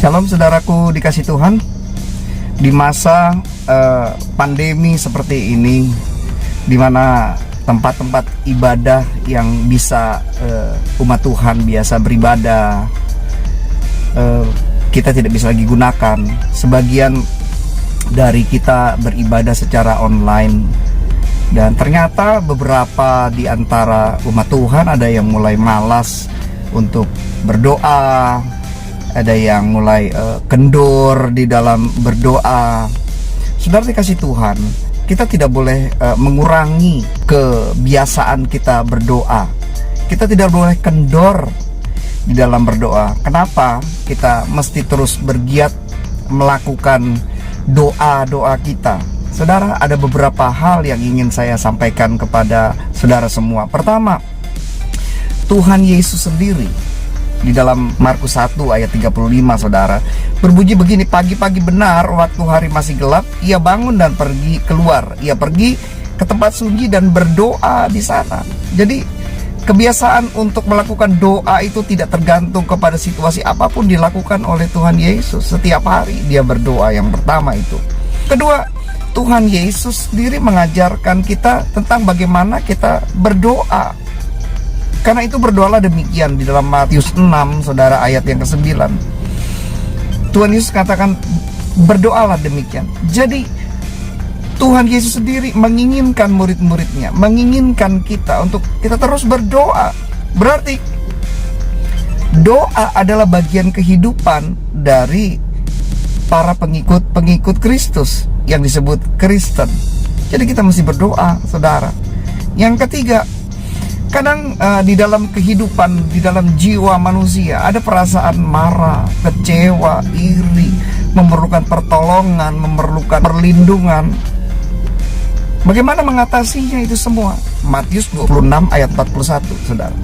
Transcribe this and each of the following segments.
Shalom saudaraku dikasih Tuhan. Di masa pandemi seperti ini, di mana tempat-tempat ibadah yang bisa umat Tuhan biasa beribadah, kita tidak bisa lagi gunakan. Sebagian dari kita beribadah secara online, dan ternyata beberapa di antara umat Tuhan ada yang mulai malas untuk berdoa, ada yang mulai kendor di dalam berdoa. Saudara dikasih Tuhan, kita tidak boleh mengurangi kebiasaan kita berdoa. Kita tidak boleh kendor di dalam berdoa. Kenapa? Kita mesti terus bergiat melakukan doa-doa kita. Saudara, ada beberapa hal yang ingin saya sampaikan kepada saudara semua. Pertama, Tuhan Yesus sendiri di dalam Markus 1 ayat 35, saudara, berbunyi begini: pagi-pagi benar waktu hari masih gelap, ia bangun dan pergi keluar. Ia pergi ke tempat sunyi dan berdoa di sana. Jadi kebiasaan untuk melakukan doa itu tidak tergantung kepada situasi apapun, dilakukan oleh Tuhan Yesus. Setiap hari dia berdoa, yang pertama itu. Kedua, Tuhan Yesus sendiri mengajarkan kita tentang bagaimana kita berdoa. Karena itu berdoalah demikian di dalam Matius 6, saudara, ayat yang ke-9. Tuhan Yesus katakan berdoalah demikian. Jadi Tuhan Yesus sendiri menginginkan murid-muridnya, menginginkan kita untuk kita terus berdoa. Berarti doa adalah bagian kehidupan dari para pengikut Kristus yang disebut Kristen. Jadi kita mesti berdoa, saudara. Yang ketiga, kadang di dalam kehidupan, di dalam jiwa manusia ada perasaan marah, kecewa, iri, memerlukan pertolongan, memerlukan perlindungan. Bagaimana mengatasinya itu semua? Matius 26 ayat 41, saudara.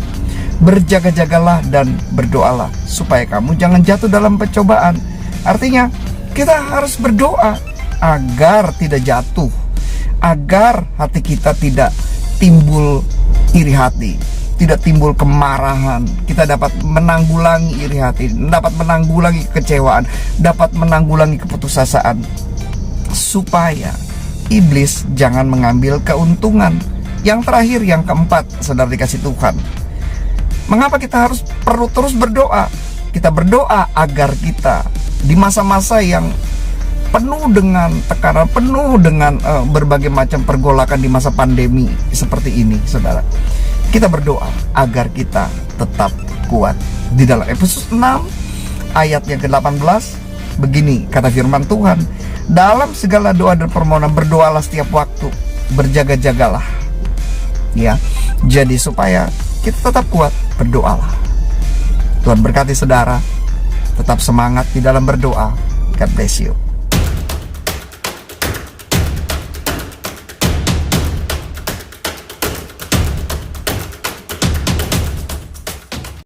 Berjaga-jagalah dan berdoalah supaya kamu jangan jatuh dalam pencobaan. Artinya kita harus berdoa agar tidak jatuh, agar hati kita tidak timbul iri hati, tidak timbul kemarahan. Kita dapat menanggulangi iri hati, dapat menanggulangi kekecewaan, dapat menanggulangi keputusasaan, supaya iblis jangan mengambil keuntungan. Yang terakhir, yang keempat, saudara dikasih Tuhan, mengapa kita perlu terus berdoa? Kita berdoa agar kita di masa-masa yang penuh dengan tekanan, penuh dengan berbagai macam pergolakan di masa pandemi seperti ini, saudara, kita berdoa agar kita tetap kuat. Di dalam Efesus 6 ayat yang ke-18, begini kata firman Tuhan: dalam segala doa dan permohonan berdoalah setiap waktu, berjaga-jagalah. Ya, jadi supaya kita tetap kuat, berdoalah. Tuhan berkati saudara, tetap semangat di dalam berdoa. God bless you.